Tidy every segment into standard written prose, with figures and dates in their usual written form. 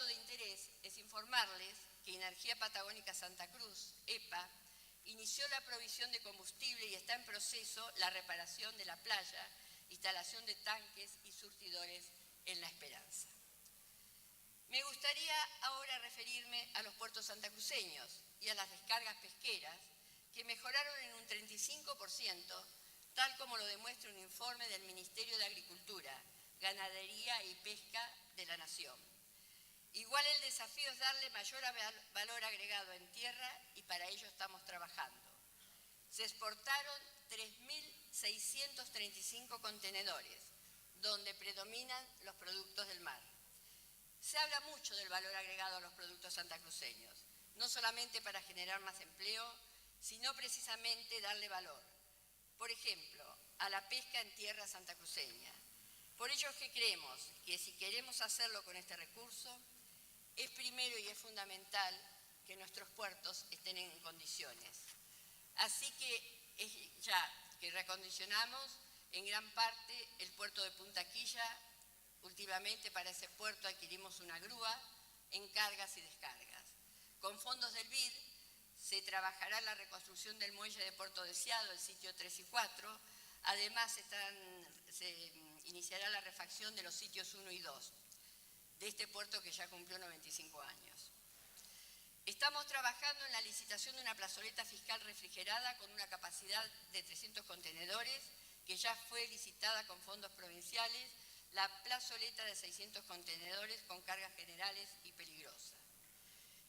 dato de interés es informarles que Energía Patagónica Santa Cruz, EPA, inició la provisión de combustible y está en proceso la reparación de la playa, instalación de tanques y surtidores en La Esperanza. Me gustaría ahora referirme a los puertos santacruceños y a las descargas pesqueras, que mejoraron en un 35%, tal como lo demuestra un informe del Ministerio de Agricultura, Ganadería y Pesca de la Nación. Igual el desafío es darle mayor valor agregado en tierra y para ello estamos trabajando. Se exportaron 3.635 contenedores, donde predominan los productos del mar. Se habla mucho del valor agregado a los productos santacruceños, no solamente para generar más empleo, sino precisamente darle valor. Por ejemplo, a la pesca en tierra santacruceña. Por ello es que creemos que si queremos hacerlo con este recurso, es primero y es fundamental que nuestros puertos estén en condiciones. Así que ya que reacondicionamos en gran parte el puerto de Punta Quilla, últimamente para ese puerto adquirimos una grúa en cargas y descargas. Con fondos del BID se trabajará la reconstrucción del muelle de Puerto Deseado, el sitio 3 y 4. Además, se iniciará la refacción de los sitios 1 y 2 de este puerto que ya cumplió 95 años. Estamos trabajando en la licitación de una plazoleta fiscal refrigerada con una capacidad de 300 contenedores, que ya fue licitada con fondos provinciales, la plazoleta de 600 contenedores con cargas generales y peligrosas.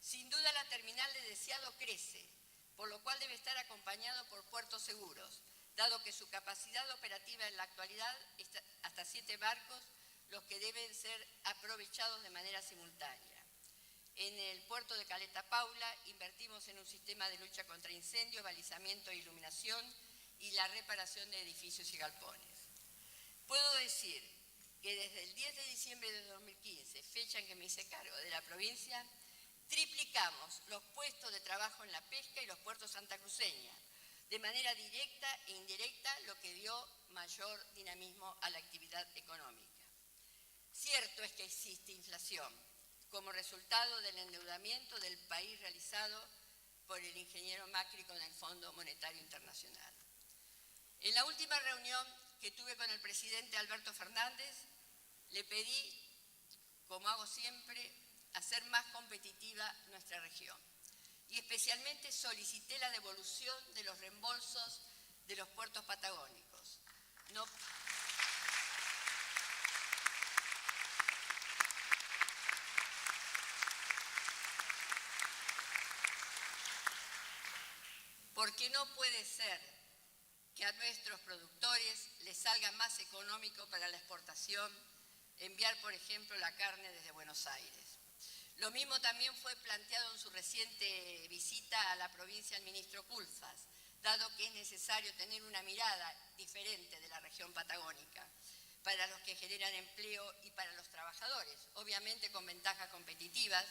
Sin duda la terminal de Deseado crece, por lo cual debe estar acompañado por puertos seguros, dado que su capacidad operativa en la actualidad es hasta 7 barcos, los que deben ser aprovechados de manera simultánea. En el puerto de Caleta Paula invertimos en un sistema de lucha contra incendios, balizamiento e iluminación y la reparación de edificios y galpones. Puedo decir que desde el 10 de diciembre de 2015, fecha en que me hice cargo de la provincia, triplicamos los puestos de trabajo en la pesca y los puertos santacruceños, de manera directa e indirecta, lo que dio mayor dinamismo a la actividad económica. Cierto es que existe inflación como resultado del endeudamiento del país realizado por el ingeniero Macri con el Fondo Monetario Internacional. En la última reunión que tuve con el presidente Alberto Fernández, le pedí, como hago siempre, hacer más competitiva nuestra región. Y especialmente solicité la devolución de los reembolsos de los puertos patagónicos. Porque no puede ser que a nuestros productores les salga más económico para la exportación enviar, por ejemplo, la carne desde Buenos Aires. Lo mismo también fue planteado en su reciente visita a la provincia el ministro Culfas, dado que es necesario tener una mirada diferente de la región patagónica para los que generan empleo y para los trabajadores, obviamente con ventajas competitivas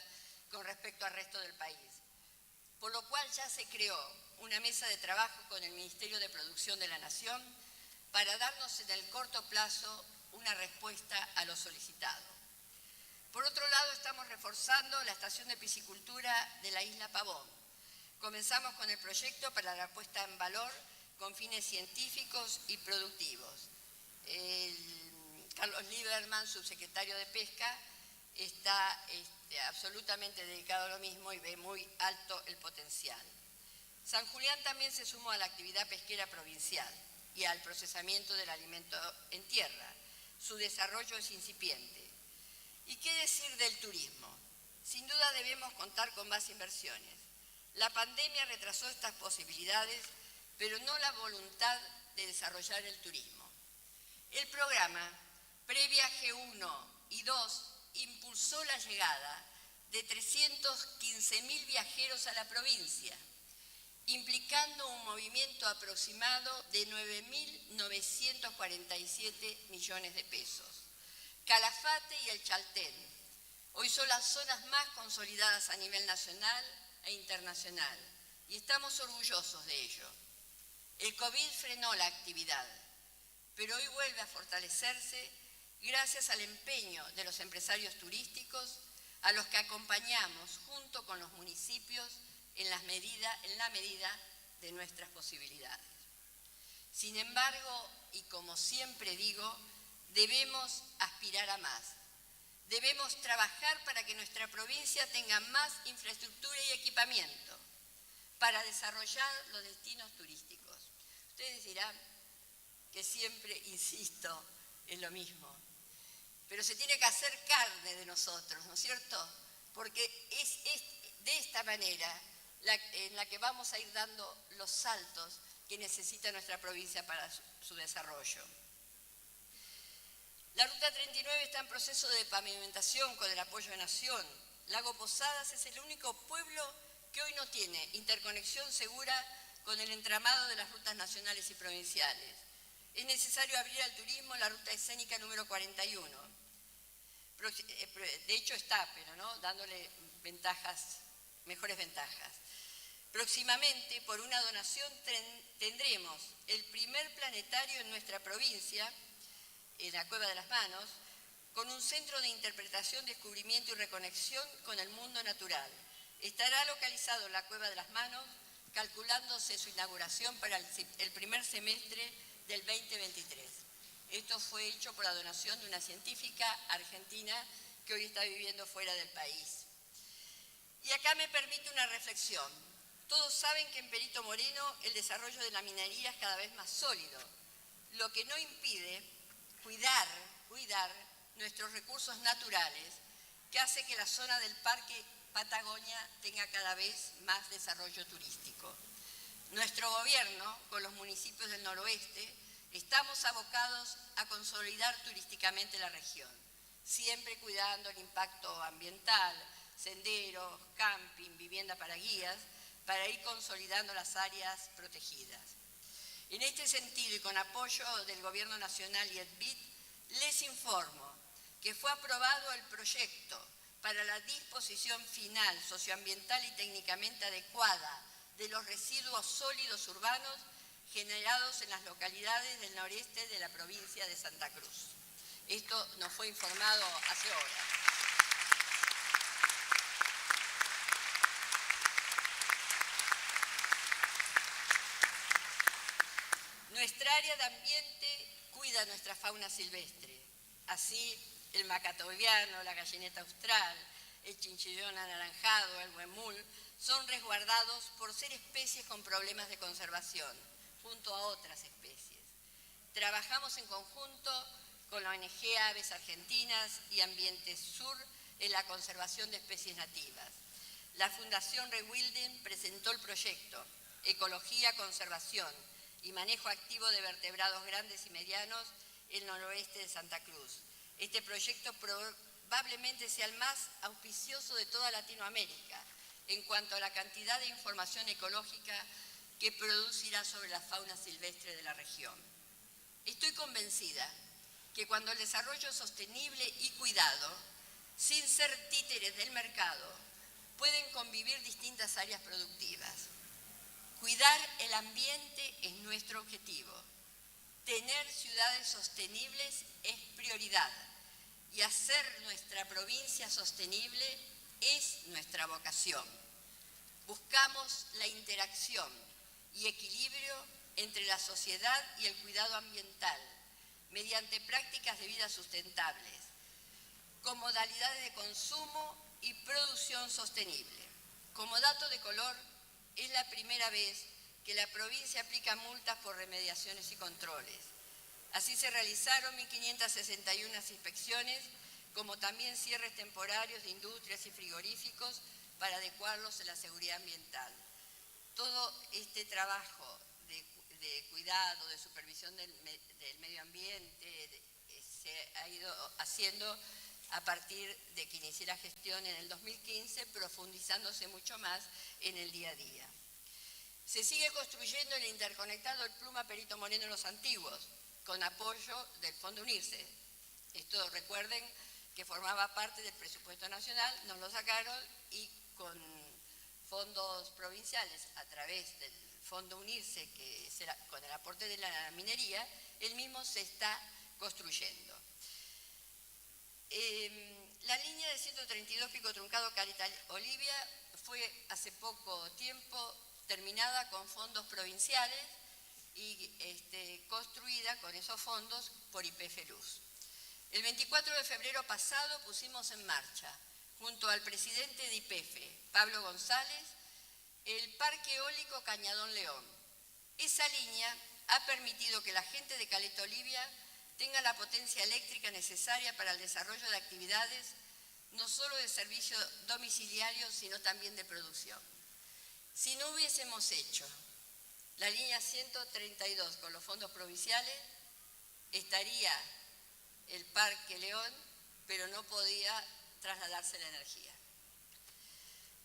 con respecto al resto del país. Por lo cual ya se creó una mesa de trabajo con el Ministerio de Producción de la Nación para darnos en el corto plazo una respuesta a lo solicitado. Por otro lado, estamos reforzando la estación de piscicultura de la isla Pavón. Comenzamos con el proyecto para la puesta en valor con fines científicos y productivos. Carlos Lieberman, subsecretario de Pesca, está absolutamente dedicado a lo mismo y ve muy alto el potencial. San Julián también se sumó a la actividad pesquera provincial y al procesamiento del alimento en tierra. Su desarrollo es incipiente. ¿Y qué decir del turismo? Sin duda debemos contar con más inversiones. La pandemia retrasó estas posibilidades, pero no la voluntad de desarrollar el turismo. El programa Previaje 1 y 2 impulsó la llegada de 315.000 viajeros a la provincia, implicando un movimiento aproximado de 9.947 millones de pesos. Calafate y el Chaltén hoy son las zonas más consolidadas a nivel nacional e internacional y estamos orgullosos de ello. El COVID frenó la actividad, pero hoy vuelve a fortalecerse gracias al empeño de los empresarios turísticos, a los que acompañamos junto con los municipios en la medida de nuestras posibilidades. Sin embargo, y como siempre digo, debemos aspirar a más. Debemos trabajar para que nuestra provincia tenga más infraestructura y equipamiento para desarrollar los destinos turísticos. Ustedes dirán que siempre insisto en lo mismo, pero se tiene que hacer carne de nosotros, ¿no es cierto? Porque es de esta manera en la que vamos a ir dando los saltos que necesita nuestra provincia para su desarrollo. La Ruta 39 está en proceso de pavimentación con el apoyo de Nación. Lago Posadas es el único pueblo que hoy no tiene interconexión segura con el entramado de las rutas nacionales y provinciales. Es necesario abrir al turismo la ruta escénica número 41. De hecho está, pero ¿no? Dándole mejores ventajas. Próximamente, por una donación, tendremos el primer planetario en nuestra provincia, en la Cueva de las Manos, con un centro de interpretación, descubrimiento y reconexión con el mundo natural. Estará localizado en la Cueva de las Manos, calculándose su inauguración para el primer semestre del 2023. Esto fue hecho por la donación de una científica argentina que hoy está viviendo fuera del país. Y acá me permite una reflexión. Todos saben que en Perito Moreno el desarrollo de la minería es cada vez más sólido, lo que no impide cuidar nuestros recursos naturales, que hace que la zona del Parque Patagonia tenga cada vez más desarrollo turístico. Nuestro gobierno, con los municipios del noroeste, estamos abocados a consolidar turísticamente la región, siempre cuidando el impacto ambiental, senderos, camping, vivienda para guías, para ir consolidando las áreas protegidas. En este sentido y con apoyo del Gobierno Nacional y EDBIT, les informo que fue aprobado el proyecto para la disposición final socioambiental y técnicamente adecuada de los residuos sólidos urbanos generados en las localidades del noreste de la provincia de Santa Cruz. Esto nos fue informado hace horas. Nuestra área de ambiente cuida nuestra fauna silvestre. Así, el macatoviano, la gallineta austral, el chinchillón anaranjado, el huemul, son resguardados por ser especies con problemas de conservación, junto a otras especies. Trabajamos en conjunto con la ONG Aves Argentinas y Ambiente Sur en la conservación de especies nativas. La Fundación Rewilding presentó el proyecto Ecología, Conservación y Manejo Activo de Vertebrados Grandes y Medianos en el noroeste de Santa Cruz. Este proyecto probablemente sea el más auspicioso de toda Latinoamérica en cuanto a la cantidad de información ecológica que producirá sobre la fauna silvestre de la región. Estoy convencida que cuando el desarrollo sostenible y cuidado, sin ser títeres del mercado, pueden convivir distintas áreas productivas. Cuidar el ambiente es nuestro objetivo. Tener ciudades sostenibles es prioridad y hacer nuestra provincia sostenible es nuestra vocación. Buscamos la interacción y equilibrio entre la sociedad y el cuidado ambiental mediante prácticas de vida sustentables, con modalidades de consumo y producción sostenible. Como dato de color, es la primera vez que la provincia aplica multas por remediaciones y controles. Así se realizaron 1.561 inspecciones, como también cierres temporarios de industrias y frigoríficos para adecuarlos a la seguridad ambiental. Todo este trabajo de cuidado, de supervisión del medio ambiente, se ha ido haciendo a partir de que inicié la gestión en el 2015, profundizándose mucho más en el día a día. Se sigue construyendo el interconectado El Pluma Perito Moreno Los Antiguos, con apoyo del Fondo Unirse. Esto recuerden que formaba parte del presupuesto nacional, nos lo sacaron y con fondos provinciales a través del Fondo Unirse, que será con el aporte de la minería, el mismo se está construyendo. La línea de 132 Pico Truncado Caleta Olivia fue hace poco tiempo terminada con fondos provinciales y construida con esos fondos por YPF Luz. El 24 de febrero pasado pusimos en marcha, junto al presidente de YPF, Pablo González, el Parque Eólico Cañadón León. Esa línea ha permitido que la gente de Caleta Olivia tenga la potencia eléctrica necesaria para el desarrollo de actividades no solo de servicio domiciliario, sino también de producción. Si no hubiésemos hecho la línea 132 con los fondos provinciales, estaría el Parque León, pero no podía trasladarse la energía.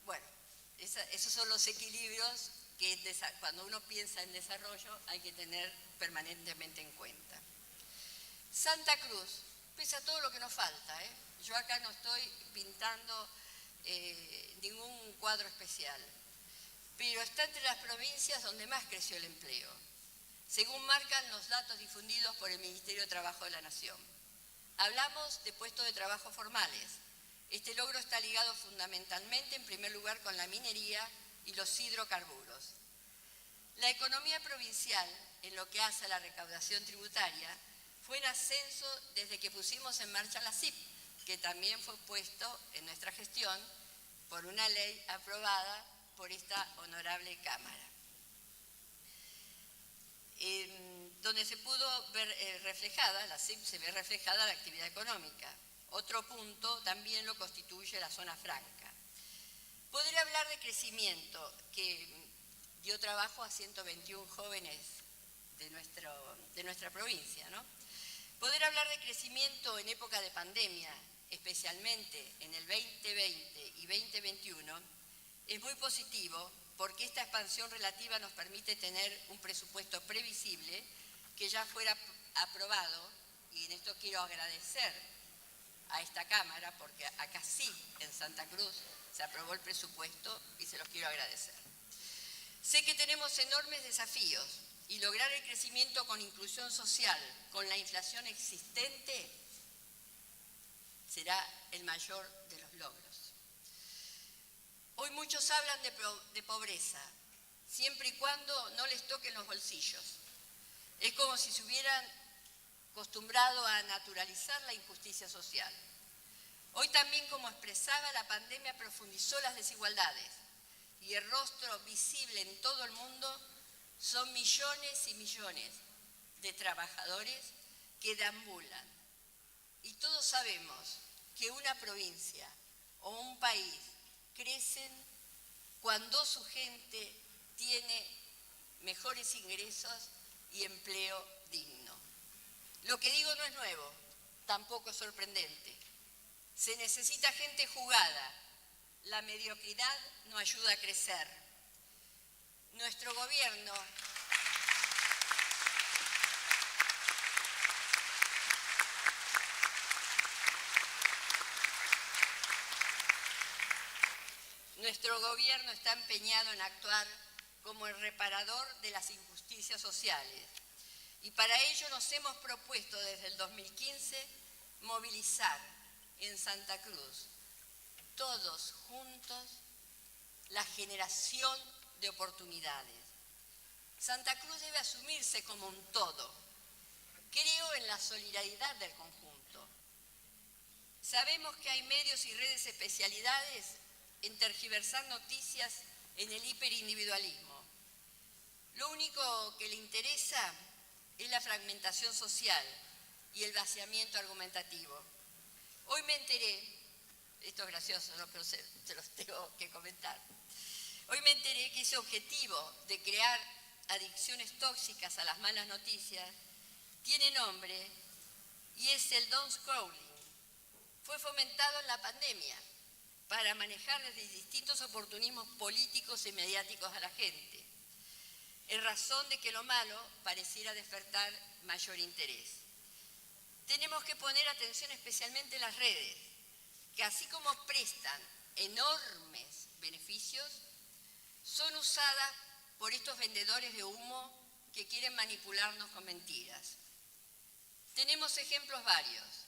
Bueno, esos son los equilibrios que cuando uno piensa en desarrollo hay que tener permanentemente en cuenta. Santa Cruz, pese a todo lo que nos falta, yo acá no estoy pintando ningún cuadro especial, pero está entre las provincias donde más creció el empleo, según marcan los datos difundidos por el Ministerio de Trabajo de la Nación. Hablamos de puestos de trabajo formales. Este logro está ligado fundamentalmente, en primer lugar, con la minería y los hidrocarburos. La economía provincial, en lo que hace a la recaudación tributaria, fue en ascenso desde que pusimos en marcha la CIP, que también fue puesto en nuestra gestión por una ley aprobada por esta honorable Cámara, donde se pudo ver reflejada, la CIP se ve reflejada la actividad económica. Otro punto también lo constituye la zona franca. Podría hablar de crecimiento, que dio trabajo a 121 jóvenes de nuestra provincia, ¿no? Poder hablar de crecimiento en época de pandemia, especialmente en el 2020 y 2021, es muy positivo porque esta expansión relativa nos permite tener un presupuesto previsible que ya fuera aprobado, y en esto quiero agradecer a esta Cámara, porque acá sí, en Santa Cruz, se aprobó el presupuesto y se los quiero agradecer. Sé que tenemos enormes desafíos y lograr el crecimiento con inclusión social, con la inflación existente, será el mayor de los logros. Hoy muchos hablan de pobreza, siempre y cuando no les toquen los bolsillos. Es como si se hubieran acostumbrado a naturalizar la injusticia social. Hoy también, como expresaba, la pandemia profundizó las desigualdades y el rostro visible en todo el mundo son millones y millones de trabajadores que deambulan. Y todos sabemos que una provincia o un país crecen cuando su gente tiene mejores ingresos y empleo digno. Lo que digo no es nuevo, tampoco es sorprendente. Se necesita gente jugada. La mediocridad no ayuda a crecer. Nuestro gobierno está empeñado en actuar como el reparador de las injusticias sociales. Y para ello nos hemos propuesto desde el 2015 movilizar en Santa Cruz, todos juntos, la generación de oportunidades. Santa Cruz debe asumirse como un todo. Creo en la solidaridad del conjunto. Sabemos que hay medios y redes especialidades en tergiversar noticias en el hiperindividualismo. Lo único que le interesa es la fragmentación social y el vaciamiento argumentativo. Hoy me enteré, esto es gracioso, ¿no? Pero se los tengo que comentar. Hoy me enteré que ese objetivo de crear adicciones tóxicas a las malas noticias tiene nombre y es el doom scrolling. Fue fomentado en la pandemia para manejar desde distintos oportunismos políticos y mediáticos a la gente, en razón de que lo malo pareciera despertar mayor interés. Tenemos que poner atención especialmente en las redes, que así como prestan enormes beneficios, son usadas por estos vendedores de humo que quieren manipularnos con mentiras. Tenemos ejemplos varios.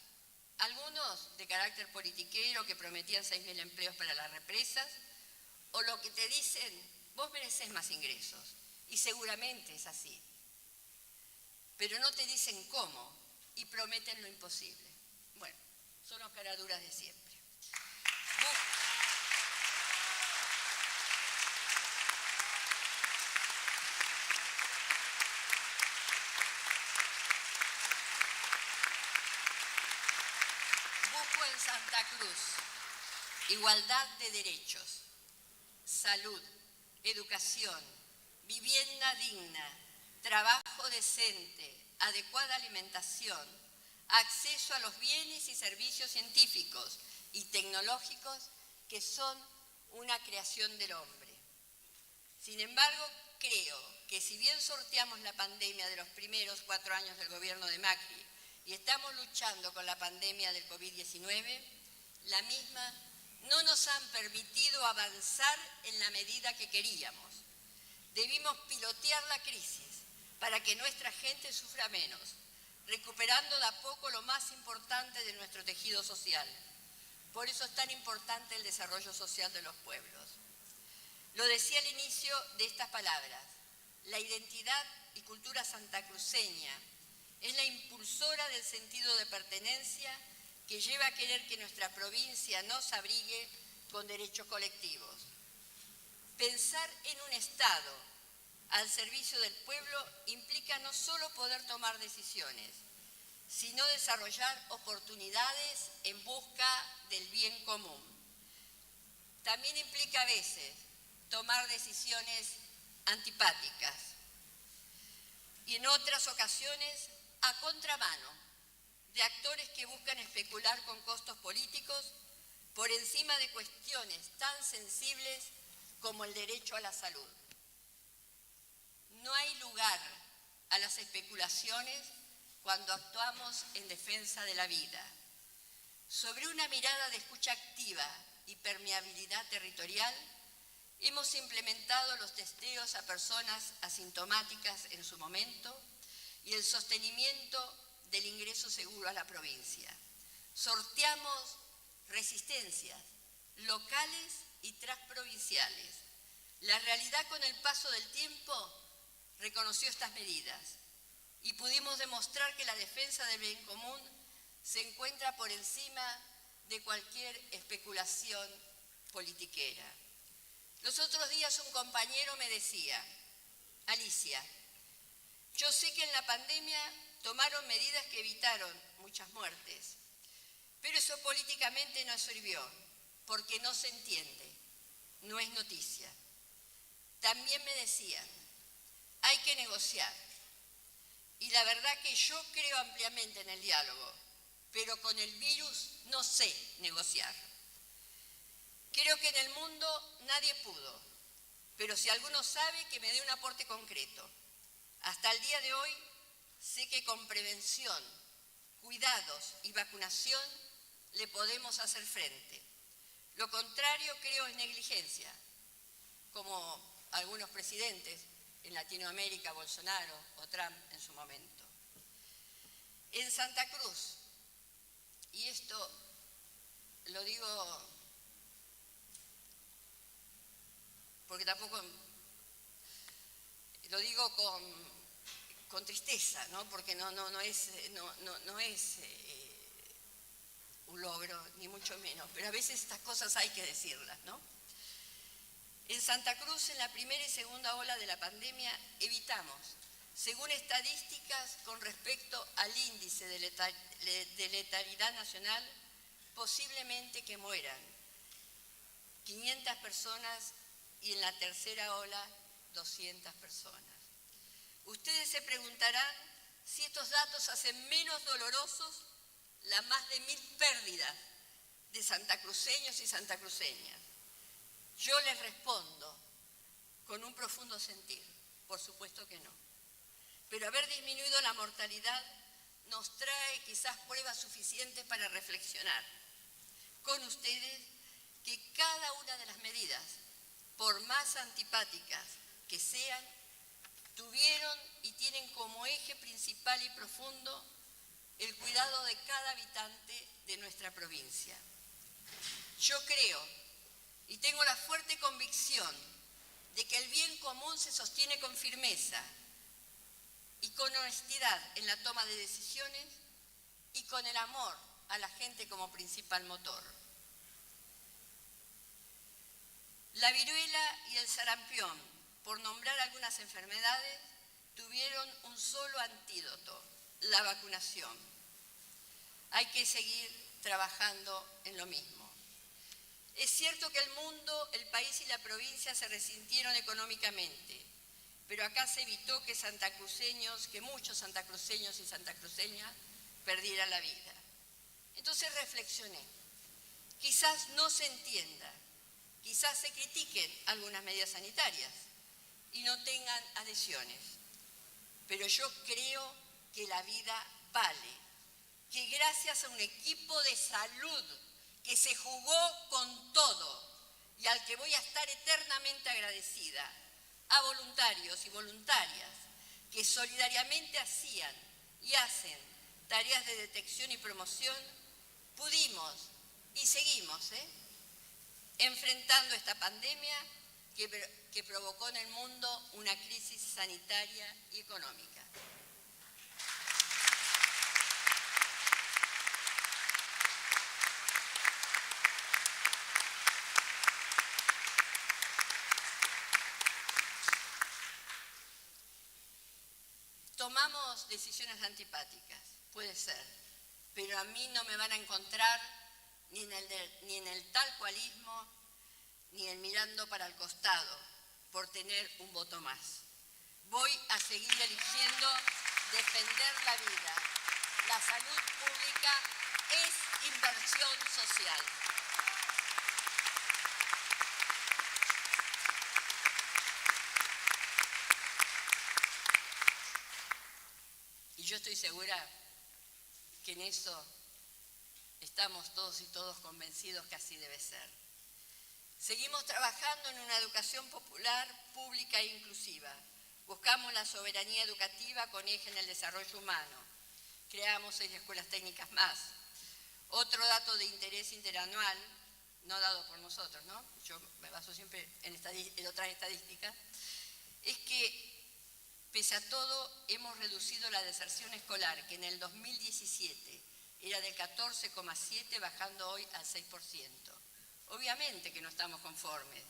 Algunos de carácter politiquero que prometían 6.000 empleos para las represas, o lo que te dicen, vos merecés más ingresos, y seguramente es así. Pero no te dicen cómo y prometen lo imposible. Bueno, son los caraduras de siempre. Busco en Santa Cruz igualdad de derechos, salud, educación, vivienda digna, trabajo decente, adecuada alimentación, acceso a los bienes y servicios científicos y tecnológicos que son una creación del hombre. Sin embargo, creo que si bien sorteamos la pandemia de los primeros 4 años del gobierno de Macri y estamos luchando con la pandemia del COVID-19, la misma no nos han permitido avanzar en la medida que queríamos. Debimos pilotear la crisis para que nuestra gente sufra menos, recuperando de a poco lo más importante de nuestro tejido social. Por eso es tan importante el desarrollo social de los pueblos. Lo decía al inicio de estas palabras, la identidad y cultura santacruceña es la impulsora del sentido de pertenencia que lleva a querer que nuestra provincia nos abrigue con derechos colectivos. Pensar en un Estado al servicio del pueblo implica no solo poder tomar decisiones, sino desarrollar oportunidades en busca del bien común. También implica a veces tomar decisiones antipáticas y en otras ocasiones a contramano de actores que buscan especular con costos políticos por encima de cuestiones tan sensibles como el derecho a la salud. No hay lugar a las especulaciones cuando actuamos en defensa de la vida. Sobre una mirada de escucha activa y permeabilidad territorial, hemos implementado los testeos a personas asintomáticas en su momento y el sostenimiento del ingreso seguro a la provincia. Sorteamos resistencias locales y transprovinciales. La realidad con el paso del tiempo reconoció estas medidas y pudimos demostrar que la defensa del bien común se encuentra por encima de cualquier especulación politiquera. Los otros días un compañero me decía, Alicia, yo sé que en la pandemia tomaron medidas que evitaron muchas muertes, pero eso políticamente no sirvió, porque no se entiende, no es noticia. También me decían, hay que negociar, y la verdad que yo creo ampliamente en el diálogo, pero con el virus no sé negociar. Creo que en el mundo nadie pudo, pero si alguno sabe, que me dé un aporte concreto. Hasta el día de hoy sé que con prevención, cuidados y vacunación le podemos hacer frente. Lo contrario creo es negligencia, como algunos presidentes en Latinoamérica, Bolsonaro o Trump en su momento. En Santa Cruz, y esto lo digo porque tampoco lo digo con tristeza, ¿no? Porque no es un logro, ni mucho menos, pero a veces estas cosas hay que decirlas, ¿no? En Santa Cruz, en la primera y segunda ola de la pandemia, evitamos, según estadísticas con respecto al índice de letalidad nacional, posiblemente que mueran 500 personas y en la tercera ola 200 personas. Ustedes se preguntarán si estos datos hacen menos dolorosos las más de 1000 pérdidas de santacruceños y santacruceñas. Yo les respondo con un profundo sentir, por supuesto que no. Pero haber disminuido la mortalidad nos trae quizás pruebas suficientes para reflexionar con ustedes que cada una de las medidas, por más antipáticas que sean, tuvieron y tienen como eje principal y profundo el cuidado de cada habitante de nuestra provincia. Yo creo y tengo la fuerte convicción de que el bien común se sostiene con firmeza y con honestidad en la toma de decisiones y con el amor a la gente como principal motor. La viruela y el sarampión, por nombrar algunas enfermedades, tuvieron un solo antídoto: la vacunación. Hay que seguir trabajando en lo mismo. Es cierto que el mundo, el país y la provincia se resintieron económicamente, pero acá se evitó que muchos santacruceños y santacruceñas perdieran la vida. Entonces reflexioné. Quizás no se entienda, quizás se critiquen algunas medidas sanitarias y no tengan adhesiones, pero yo creo que la vida vale, que gracias a un equipo de salud que se jugó con todo y al que voy a estar eternamente agradecida, a voluntarios y voluntarias que solidariamente hacían y hacen tareas de detección y promoción, pudimos y seguimos enfrentando esta pandemia que provocó en el mundo una crisis sanitaria y económica. Tomamos decisiones antipáticas, puede ser, pero a mí no me van a encontrar ni en el tal cualismo, ni en mirando para el costado, por tener un voto más. Voy a seguir eligiendo defender la vida. La salud pública es inversión social. Y yo estoy segura que en eso estamos todos y todos convencidos que así debe ser. Seguimos trabajando en una educación popular, pública e inclusiva. Buscamos la soberanía educativa con eje en el desarrollo humano. Creamos 6 escuelas técnicas más. Otro dato de interés interanual, no dado por nosotros, ¿no? Yo me baso siempre en otras estadísticas, es que pese a todo, hemos reducido la deserción escolar, que en el 2017 era del 14,7%, bajando hoy al 6%. Obviamente que no estamos conformes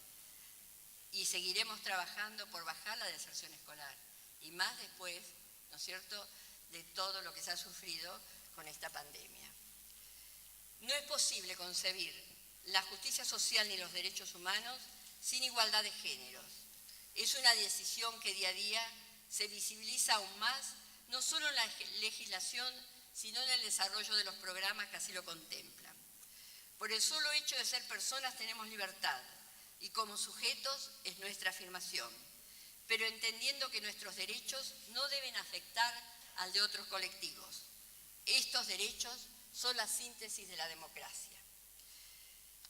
y seguiremos trabajando por bajar la deserción escolar, y más después, ¿no es cierto?, de todo lo que se ha sufrido con esta pandemia. No es posible concebir la justicia social ni los derechos humanos sin igualdad de géneros. Es una decisión que día a día se visibiliza aún más, no solo en la legislación, sino en el desarrollo de los programas que así lo contemplan. Por el solo hecho de ser personas tenemos libertad y como sujetos es nuestra afirmación, pero entendiendo que nuestros derechos no deben afectar al de otros colectivos. Estos derechos son la síntesis de la democracia.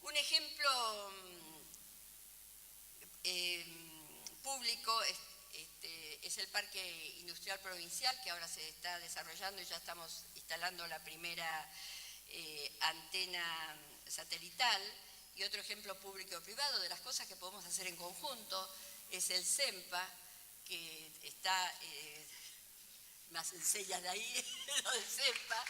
Un ejemplo público es el Parque Industrial Provincial, que ahora se está desarrollando y ya estamos instalando la primera antena satelital. Y otro ejemplo público-privado de las cosas que podemos hacer en conjunto es el CEMPA, que está, más enseñan ahí, lo del CEMPA,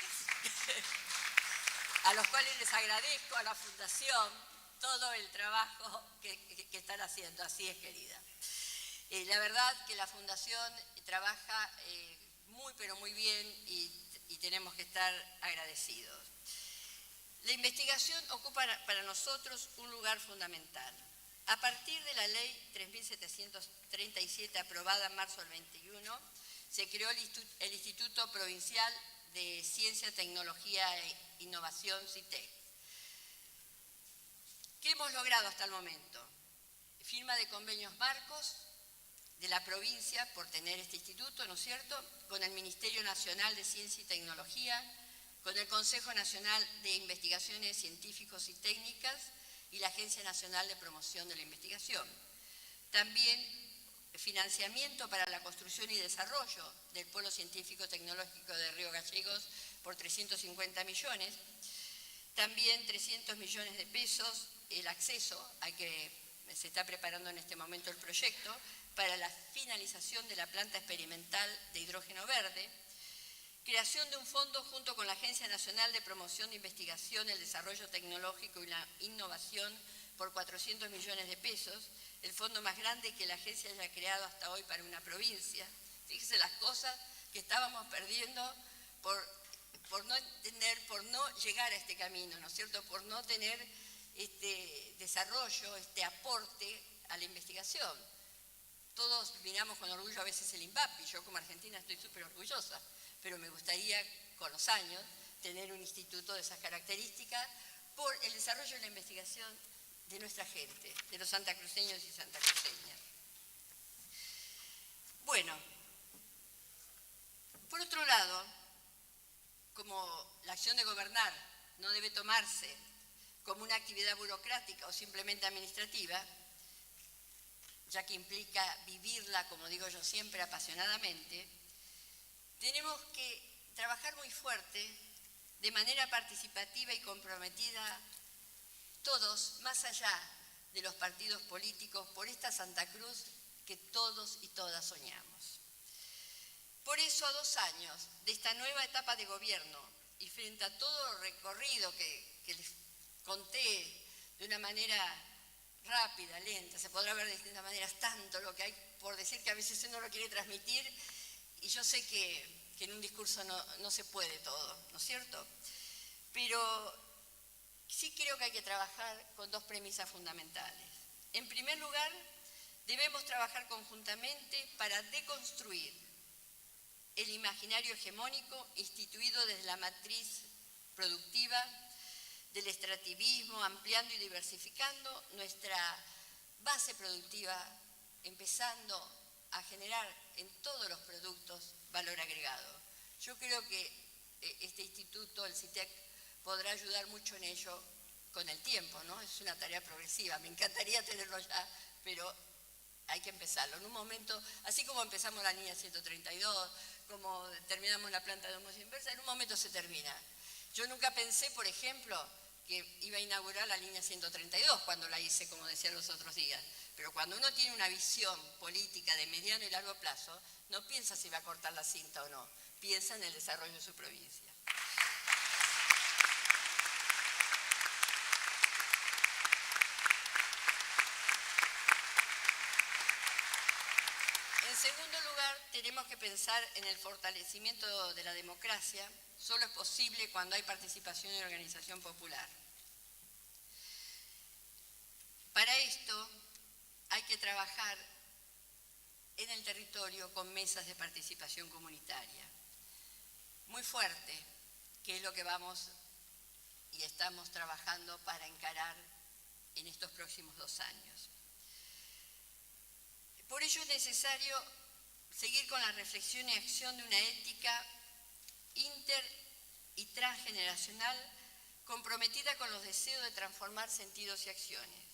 a los cuales les agradezco a la Fundación todo el trabajo que están haciendo. Así es, querida. La verdad que la Fundación trabaja muy, pero muy bien y tenemos que estar agradecidos. La investigación ocupa para nosotros un lugar fundamental. A partir de la Ley 3.737, aprobada en marzo del 21, se creó el Instituto Provincial de Ciencia, Tecnología e Innovación, CITEC. ¿Qué hemos logrado hasta el momento? Firma de convenios marcos de la provincia por tener este instituto, ¿no es cierto?, con el Ministerio Nacional de Ciencia y Tecnología, con el Consejo Nacional de Investigaciones Científicas y Técnicas y la Agencia Nacional de Promoción de la Investigación. También financiamiento para la construcción y desarrollo del Polo Científico Tecnológico de Río Gallegos por 350 millones. También 300 millones de pesos, el acceso, se está preparando en este momento el proyecto, para la finalización de la planta experimental de hidrógeno verde, creación de un fondo junto con la Agencia Nacional de Promoción de Investigación, el Desarrollo Tecnológico y la Innovación por 400 millones de pesos, el fondo más grande que la agencia haya creado hasta hoy para una provincia. Fíjense las cosas que estábamos perdiendo por no entender, por no llegar a este camino, ¿no es cierto?, por no tener este desarrollo, este aporte a la investigación. Todos miramos con orgullo a veces el INVAP, y yo como argentina estoy súper orgullosa, pero me gustaría con los años tener un instituto de esas características por el desarrollo de la investigación de nuestra gente, de los santacruceños y santacruceñas. Bueno, por otro lado, como la acción de gobernar no debe tomarse como una actividad burocrática o simplemente administrativa, ya que implica vivirla, como digo yo siempre, apasionadamente, tenemos que trabajar muy fuerte, de manera participativa y comprometida, todos, más allá de los partidos políticos, por esta Santa Cruz que todos y todas soñamos. Por eso, a 2 años de esta nueva etapa de gobierno y frente a todo el recorrido que les conté de una manera rápida, lenta, se podrá ver de distintas maneras tanto lo que hay por decir que a veces uno lo quiere transmitir y yo sé que en un discurso no se puede todo, ¿no es cierto? Pero sí creo que hay que trabajar con 2 premisas fundamentales. En primer lugar, debemos trabajar conjuntamente para deconstruir el imaginario hegemónico instituido desde la matriz productiva del extractivismo, ampliando y diversificando nuestra base productiva, empezando a generar en todos los productos valor agregado. Yo creo que este instituto, el CITEC, podrá ayudar mucho en ello con el tiempo, ¿no? Es una tarea progresiva, me encantaría tenerlo ya, pero hay que empezarlo. En un momento, así como empezamos la línea 132, como terminamos la planta de osmosis inversa, en un momento se termina. Yo nunca pensé, por ejemplo, que iba a inaugurar la línea 132 cuando la hice, como decía los otros días. Pero cuando uno tiene una visión política de mediano y largo plazo, no piensa si va a cortar la cinta o no, piensa en el desarrollo de su provincia. En segundo lugar, tenemos que pensar en el fortalecimiento de la democracia. Solo es posible cuando hay participación y organización popular. Para esto hay que trabajar en el territorio con mesas de participación comunitaria. Muy fuerte, que es lo que vamos y estamos trabajando para encarar en estos próximos 2 años. Por ello es necesario seguir con la reflexión y acción de una ética inter- y transgeneracional comprometida con los deseos de transformar sentidos y acciones,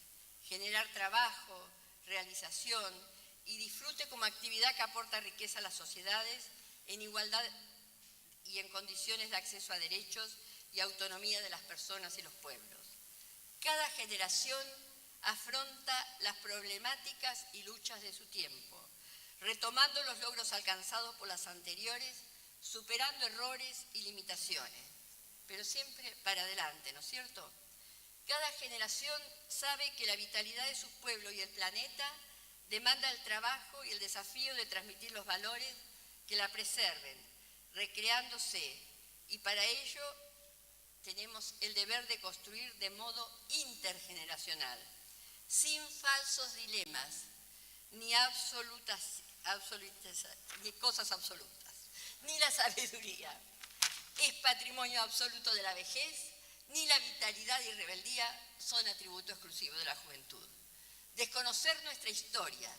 generar trabajo, realización y disfrute como actividad que aporta riqueza a las sociedades en igualdad y en condiciones de acceso a derechos y autonomía de las personas y los pueblos. Cada generación afronta las problemáticas y luchas de su tiempo, retomando los logros alcanzados por las anteriores, superando errores y limitaciones, pero siempre para adelante, ¿no es cierto? Cada generación sabe que la vitalidad de su pueblo y el planeta demanda el trabajo y el desafío de transmitir los valores que la preserven, recreándose, y para ello tenemos el deber de construir de modo intergeneracional, sin falsos dilemas, ni ni cosas absolutas, ni la sabiduría es patrimonio absoluto de la vejez, ni la vitalidad y rebeldía son atributo exclusivo de la juventud. Desconocer nuestra historia,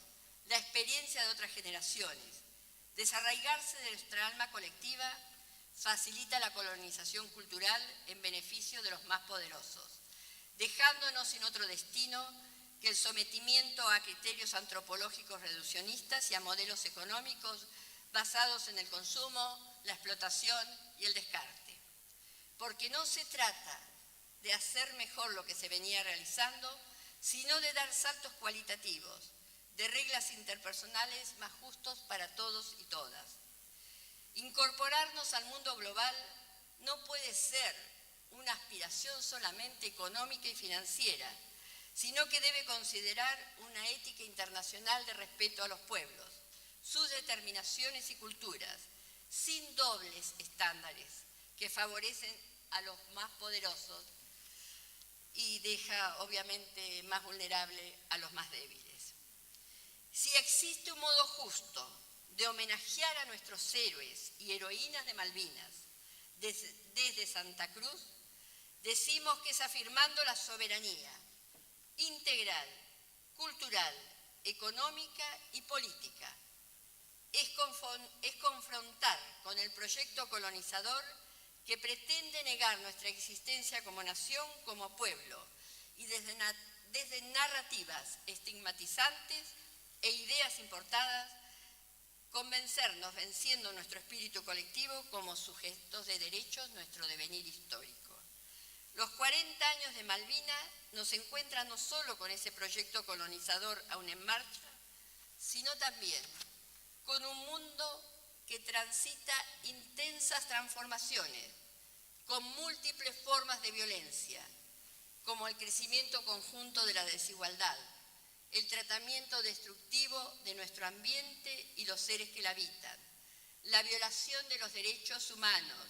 la experiencia de otras generaciones, desarraigarse de nuestra alma colectiva, facilita la colonización cultural en beneficio de los más poderosos, dejándonos sin otro destino que el sometimiento a criterios antropológicos reduccionistas y a modelos económicos basados en el consumo, la explotación y el descarte. Porque no se trata de hacer mejor lo que se venía realizando, sino de dar saltos cualitativos, de reglas interpersonales más justos para todos y todas. Incorporarnos al mundo global no puede ser una aspiración solamente económica y financiera, sino que debe considerar una ética internacional de respeto a los pueblos, sus determinaciones y culturas, sin dobles estándares que favorecen a los más poderosos y deja obviamente más vulnerable a los más débiles. Si existe un modo justo de homenajear a nuestros héroes y heroínas de Malvinas desde Santa Cruz, decimos que es afirmando la soberanía integral, cultural, económica y política. Es confrontar con el proyecto colonizador que pretende negar nuestra existencia como nación, como pueblo, y desde narrativas estigmatizantes e ideas importadas, convencernos venciendo nuestro espíritu colectivo como sujetos de derechos, nuestro devenir histórico. Los 40 años de Malvinas nos encuentran no solo con ese proyecto colonizador aún en marcha, sino también con un mundo que transita intensas transformaciones, con múltiples formas de violencia, como el crecimiento conjunto de la desigualdad, el tratamiento destructivo de nuestro ambiente y los seres que la habitan, la violación de los derechos humanos,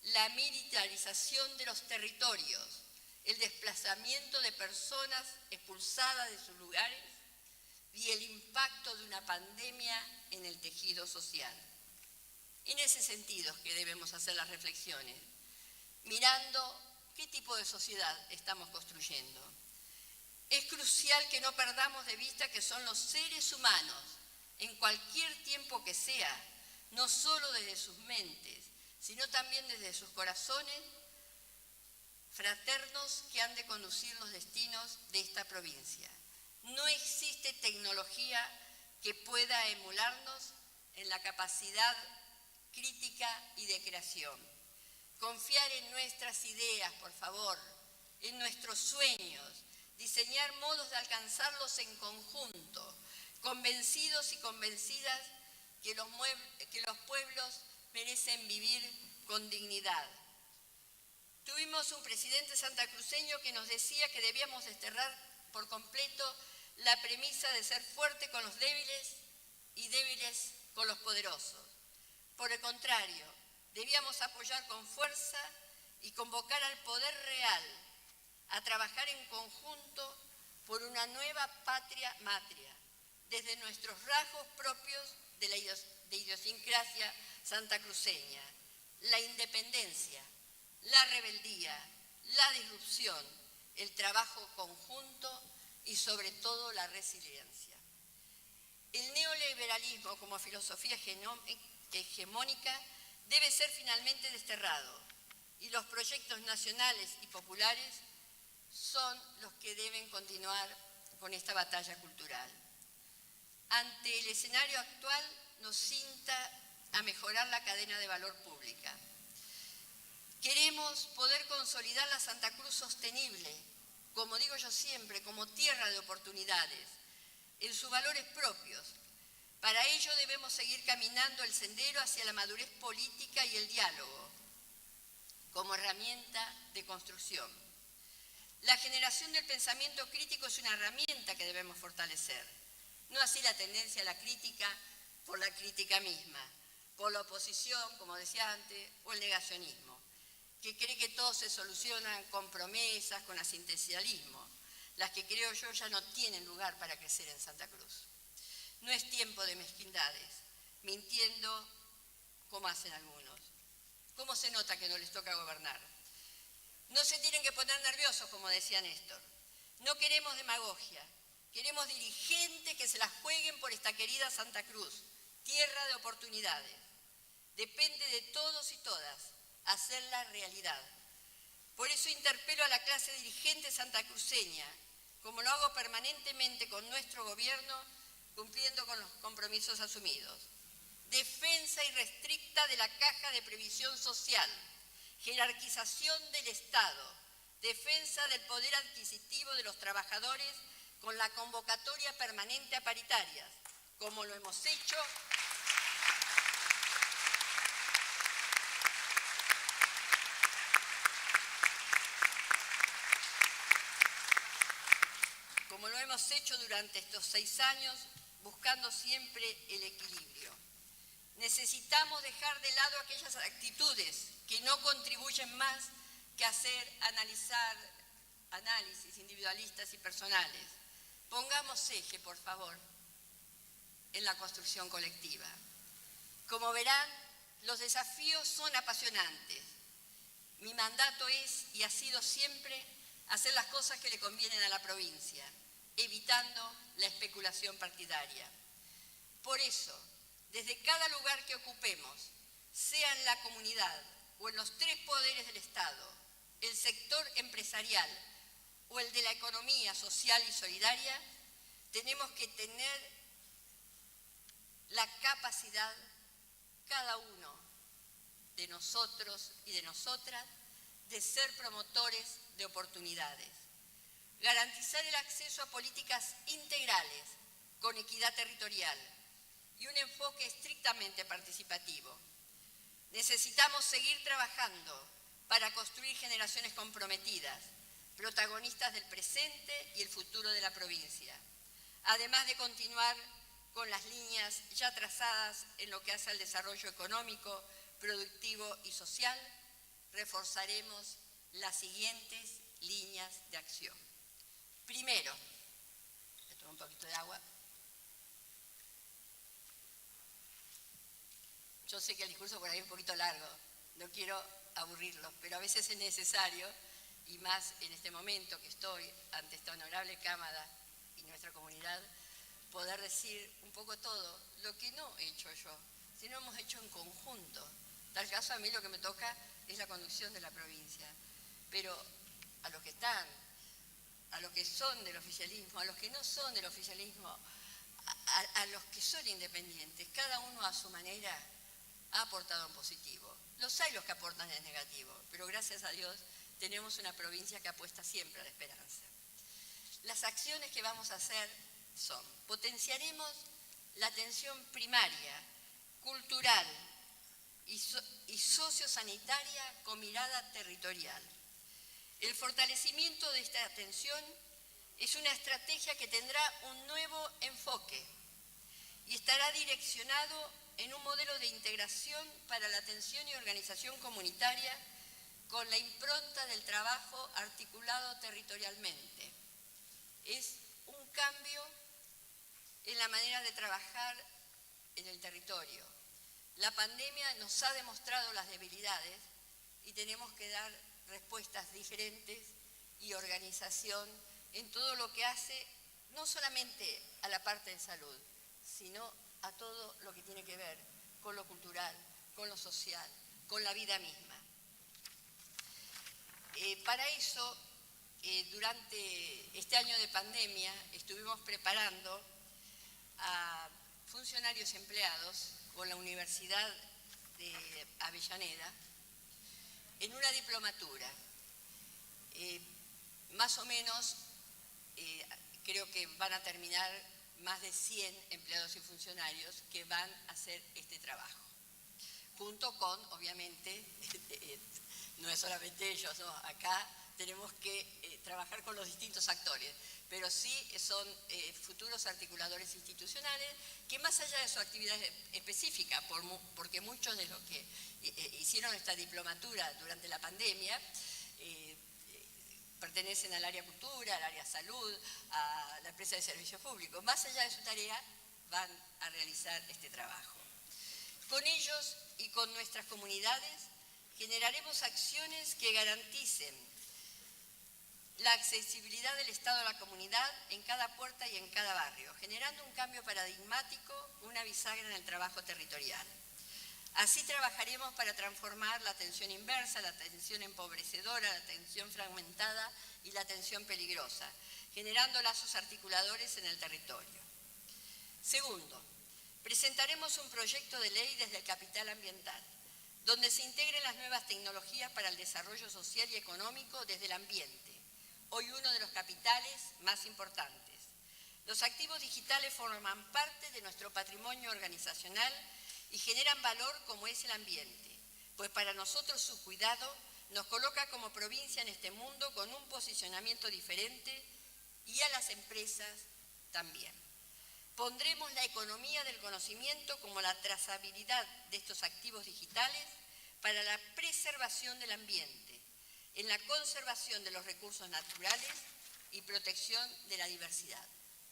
la militarización de los territorios, el desplazamiento de personas expulsadas de sus lugares y el impacto de una pandemia en el tejido social. En ese sentido es que debemos hacer las reflexiones, mirando qué tipo de sociedad estamos construyendo. Es crucial que no perdamos de vista que son los seres humanos, en cualquier tiempo que sea, no solo desde sus mentes, sino también desde sus corazones fraternos que han de conducir los destinos de esta provincia. No existe tecnología que pueda emularnos en la capacidad crítica y de creación. Confiar en nuestras ideas, por favor, en nuestros sueños, diseñar modos de alcanzarlos en conjunto, convencidos y convencidas que los pueblos merecen vivir con dignidad. Tuvimos un presidente santacruceño que nos decía que debíamos desterrar por completo la premisa de ser fuerte con los débiles y débiles con los poderosos. Por el contrario, debíamos apoyar con fuerza y convocar al poder real a trabajar en conjunto por una nueva patria matria, desde nuestros rasgos propios de idiosincrasia santacruceña, la independencia, la rebeldía, la disrupción, el trabajo conjunto y sobre todo la resiliencia. El neoliberalismo como filosofía hegemónica debe ser finalmente desterrado y los proyectos nacionales y populares son los que deben continuar con esta batalla cultural. Ante el escenario actual nos insta a mejorar la cadena de valor pública. Queremos poder consolidar la Santa Cruz sostenible, como digo yo siempre, como tierra de oportunidades, en sus valores propios. Para ello debemos seguir caminando el sendero hacia la madurez política y el diálogo, como herramienta de construcción. La generación del pensamiento crítico es una herramienta que debemos fortalecer, no así la tendencia a la crítica por la crítica misma, por la oposición, como decía antes, o el negacionismo, que cree que todo se soluciona con promesas, con asistencialismo, las que creo yo ya no tienen lugar para crecer en Santa Cruz. No es tiempo de mezquindades, mintiendo como hacen algunos. ¿Cómo se nota que no les toca gobernar? No se tienen que poner nerviosos, como decía Néstor. No queremos demagogia, queremos dirigentes que se las jueguen por esta querida Santa Cruz, tierra de oportunidades. Depende de todos y todas hacerla realidad. Por eso interpelo a la clase dirigente santacruceña, como lo hago permanentemente con nuestro gobierno, cumpliendo con los compromisos asumidos. Defensa irrestricta de la Caja de Previsión Social, jerarquización del Estado, defensa del poder adquisitivo de los trabajadores con la convocatoria permanente a paritarias, como lo hemos hecho durante estos 6 años, buscando siempre el equilibrio. Necesitamos dejar de lado aquellas actitudes que no contribuyen más que hacer análisis individualistas y personales. Pongamos eje, por favor, en la construcción colectiva. Como verán, los desafíos son apasionantes. Mi mandato es y ha sido siempre hacer las cosas que le convienen a la provincia, evitando la especulación partidaria. Por eso, desde cada lugar que ocupemos, sea en la comunidad o en los 3 poderes del Estado, el sector empresarial o el de la economía social y solidaria, tenemos que tener la capacidad, cada uno de nosotros y de nosotras, de ser promotores de oportunidades. Garantizar el acceso a políticas integrales con equidad territorial y un enfoque estrictamente participativo. Necesitamos seguir trabajando para construir generaciones comprometidas, protagonistas del presente y el futuro de la provincia, además de continuar con las líneas ya trazadas en lo que hace al desarrollo económico, productivo y social. Reforzaremos las siguientes líneas de acción. Primero, voy a tomar un poquito de agua. Yo sé que el discurso por ahí es un poquito largo, no quiero aburrirlos, pero a veces es necesario, y más en este momento que estoy ante esta honorable Cámara y nuestra comunidad, poder decir un poco todo lo que no he hecho yo, sino hemos hecho en conjunto. En tal caso, a mí lo que me toca es la conducción de la provincia, pero a los que están, a los que son del oficialismo, a los que no son del oficialismo, a los que son independientes, cada uno a su manera ha aportado en positivo. Los hay los que aportan en negativo, pero gracias a Dios tenemos una provincia que apuesta siempre a la esperanza. Las acciones que vamos a hacer son: potenciaremos la atención primaria, cultural y sociosanitaria con mirada territorial. El fortalecimiento de esta atención es una estrategia que tendrá un nuevo enfoque y estará direccionado en un modelo de integración para la atención y organización comunitaria con la impronta del trabajo articulado territorialmente. Es un cambio en la manera de trabajar en el territorio. La pandemia nos ha demostrado las debilidades y tenemos que dar respuestas diferentes y organización en todo lo que hace no solamente a la parte de salud, sino a todo lo que tiene que ver con lo cultural, con lo social, con la vida misma. Para eso, durante este año de pandemia, estuvimos preparando a funcionarios y empleados con la Universidad de Avellaneda en una diplomatura. Más o menos, creo que van a terminar más de 100 empleados y funcionarios que van a hacer este trabajo. Junto con, obviamente, no es solamente ellos, ¿no? Acá tenemos que trabajar con los distintos actores, pero sí son futuros articuladores institucionales que, más allá de su actividad específica, porque muchos de los que hicieron esta diplomatura durante la pandemia pertenecen al área cultura, al área salud, a la empresa de servicios públicos, más allá de su tarea, van a realizar este trabajo. Con ellos y con nuestras comunidades generaremos acciones que garanticen la accesibilidad del Estado a la comunidad en cada puerta y en cada barrio, generando un cambio paradigmático, una bisagra en el trabajo territorial. Así trabajaremos para transformar la atención inversa, la atención empobrecedora, la atención fragmentada y la atención peligrosa, generando lazos articuladores en el territorio. Segundo, presentaremos un proyecto de ley desde el capital ambiental, donde se integren las nuevas tecnologías para el desarrollo social y económico desde el ambiente, hoy uno de los capitales más importantes. Los activos digitales forman parte de nuestro patrimonio organizacional y generan valor como es el ambiente, pues para nosotros su cuidado nos coloca como provincia en este mundo con un posicionamiento diferente y a las empresas también. Pondremos la economía del conocimiento como la trazabilidad de estos activos digitales para la preservación del ambiente, en la conservación de los recursos naturales y protección de la diversidad.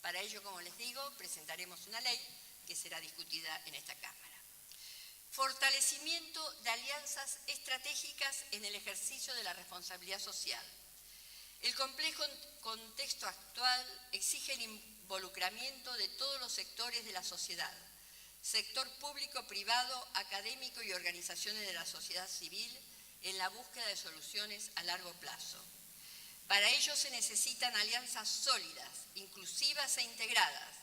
Para ello, como les digo, presentaremos una ley que será discutida en esta Cámara. Fortalecimiento de alianzas estratégicas en el ejercicio de la responsabilidad social. El complejo contexto actual exige el involucramiento de todos los sectores de la sociedad, sector público, privado, académico y organizaciones de la sociedad civil en la búsqueda de soluciones a largo plazo. Para ello se necesitan alianzas sólidas, inclusivas e integradas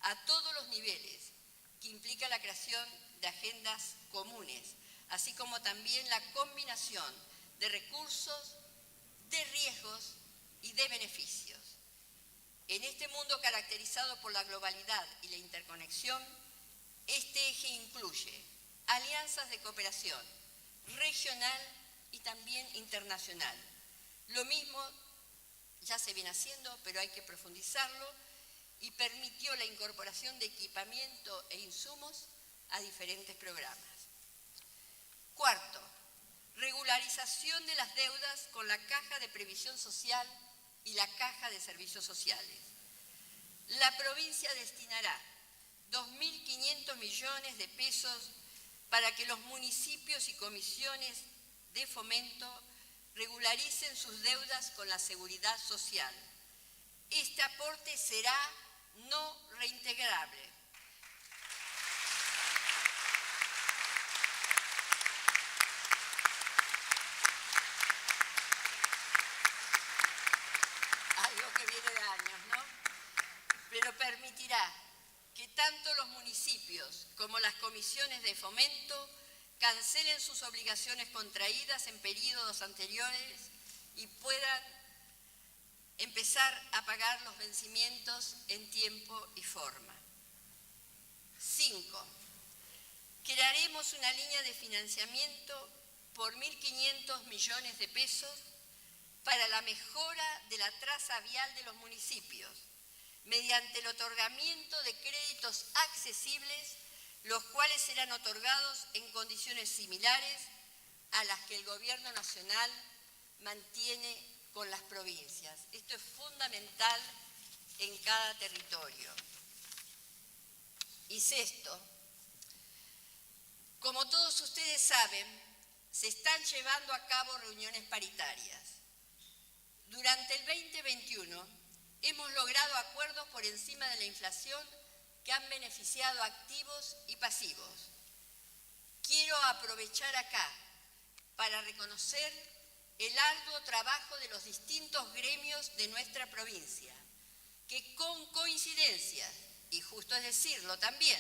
a todos los niveles, que implica la creación de agendas comunes, así como también la combinación de recursos, de riesgos y de beneficios. En este mundo caracterizado por la globalidad y la interconexión, este eje incluye alianzas de cooperación regional y también internacional. Lo mismo ya se viene haciendo, pero hay que profundizarlo, y permitió la incorporación de equipamiento e insumos a diferentes programas. Cuarto, regularización de las deudas con la Caja de Previsión Social y la Caja de Servicios Sociales. La provincia destinará 2.500 millones de pesos para que los municipios y comisiones de fomento regularicen sus deudas con la Seguridad Social. Este aporte será no reintegrable. Algo que viene de años, ¿no? Pero permitirá que tanto los municipios como las comisiones de fomento cancelen sus obligaciones contraídas en periodos anteriores y puedan empezar a pagar los vencimientos en tiempo y forma. 5. Crearemos una línea de financiamiento por 1.500 millones de pesos para la mejora de la traza vial de los municipios, mediante el otorgamiento de créditos accesibles, los cuales serán otorgados en condiciones similares a las que el Gobierno Nacional mantiene con las provincias. Esto es fundamental en cada territorio. Y sexto, como todos ustedes saben, se están llevando a cabo reuniones paritarias. Durante el 2021 hemos logrado acuerdos por encima de la inflación que han beneficiado a activos y pasivos. Quiero aprovechar acá para reconocer el arduo trabajo de los distintos gremios de nuestra provincia, que con coincidencias, y justo es decirlo también,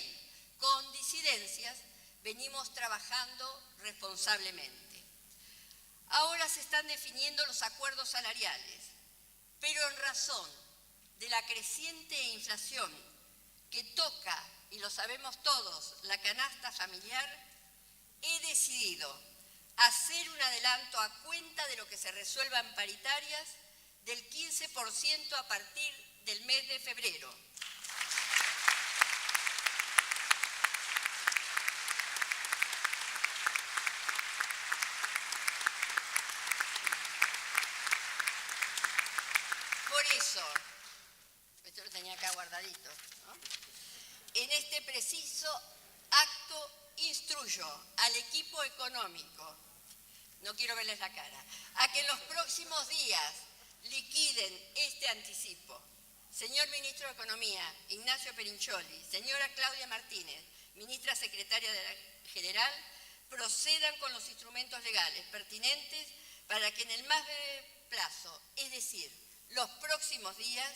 con disidencias, venimos trabajando responsablemente. Ahora se están definiendo los acuerdos salariales, pero en razón de la creciente inflación que toca, y lo sabemos todos, la canasta familiar, he decidido hacer un adelanto a cuenta de lo que se resuelva en paritarias del 15% a partir del mes de febrero. Por eso, esto lo tenía acá guardadito, ¿no? En este preciso acto instruyo al equipo económico, no quiero verles la cara, a que en los próximos días liquiden este anticipo. Señor Ministro de Economía, Ignacio Perincholi, señora Claudia Martínez, Ministra Secretaria General, procedan con los instrumentos legales pertinentes para que en el más breve plazo, es decir, los próximos días,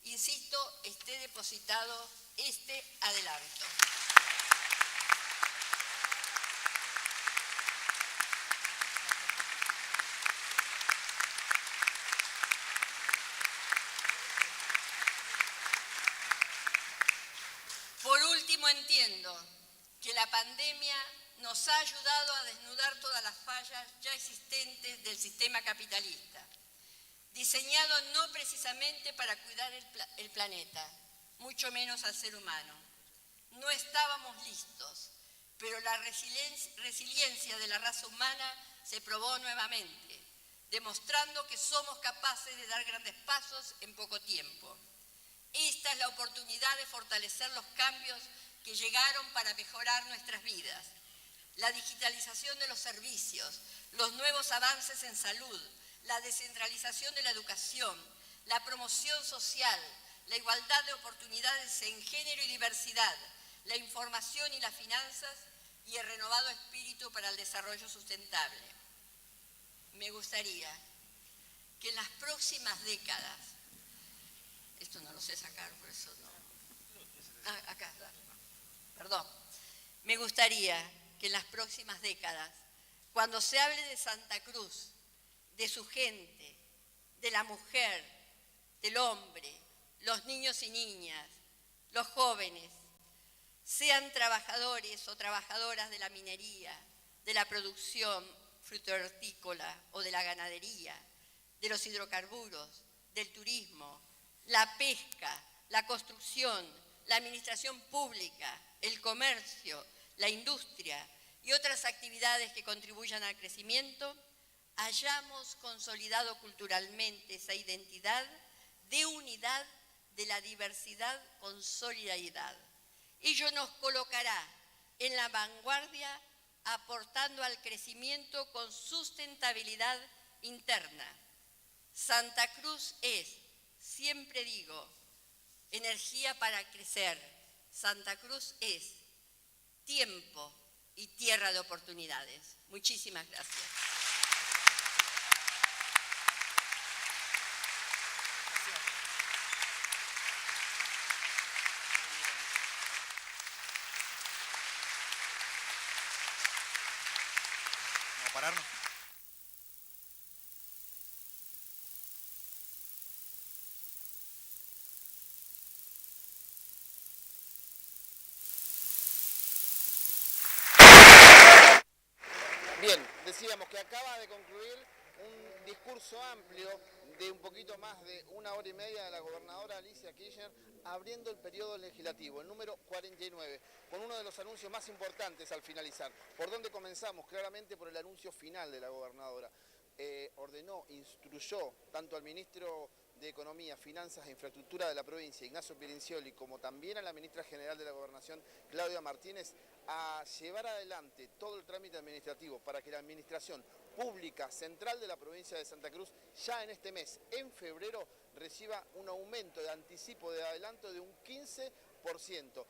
insisto, esté depositado este adelanto. último, entiendo que la pandemia nos ha ayudado a desnudar todas las fallas ya existentes del sistema capitalista, diseñado no precisamente para cuidar el planeta, mucho menos al ser humano. No estábamos listos, pero la resiliencia de la raza humana se probó nuevamente, demostrando que somos capaces de dar grandes pasos en poco tiempo. Esta es la oportunidad de fortalecer los cambios que llegaron para mejorar nuestras vidas. La digitalización de los servicios, los nuevos avances en salud, la descentralización de la educación, la promoción social, la igualdad de oportunidades en género y diversidad, la información y las finanzas y el renovado espíritu para el desarrollo sustentable. Me gustaría que en las próximas décadas, esto no lo sé sacar, por eso no. Acá, perdón. Me gustaría que en las próximas décadas, cuando se hable de Santa Cruz, de su gente, de la mujer, del hombre, los niños y niñas, los jóvenes, sean trabajadores o trabajadoras de la minería, de la producción fruto-hortícola o de la ganadería, de los hidrocarburos, del turismo, la pesca, la construcción, la administración pública, el comercio, la industria y otras actividades que contribuyan al crecimiento, hayamos consolidado culturalmente esa identidad de unidad de la diversidad con solidaridad. Ello nos colocará en la vanguardia, aportando al crecimiento con sustentabilidad interna. Santa Cruz es, siempre digo, energía para crecer. Santa Cruz es tiempo y tierra de oportunidades. Muchísimas gracias. Vamos a pararnos. Bien, decíamos que acaba de concluir un discurso amplio de un poquito más de 1 hora y media de la gobernadora Alicia Kirchner abriendo el periodo legislativo, el número 49, con uno de los anuncios más importantes al finalizar. ¿Por dónde comenzamos? Claramente por el anuncio final de la gobernadora. Ordenó, instruyó tanto al ministro de Economía, Finanzas e Infraestructura de la provincia, Ignacio Pirencioli, como también a la ministra general de la Gobernación, Claudia Martínez, a llevar adelante todo el trámite administrativo para que la administración pública central de la provincia de Santa Cruz ya en este mes, en febrero, reciba un aumento de anticipo de adelanto de un 15%.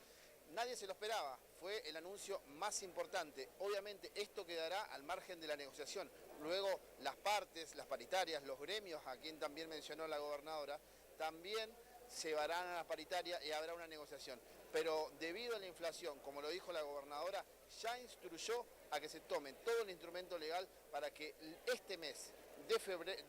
Nadie se lo esperaba, fue el anuncio más importante. Obviamente esto quedará al margen de la negociación. Luego las partes, las paritarias, los gremios, a quien también mencionó la gobernadora, también se van a la paritaria y habrá una negociación. Pero debido a la inflación, como lo dijo la gobernadora, ya instruyó a que se tome todo el instrumento legal para que este mes de febrero,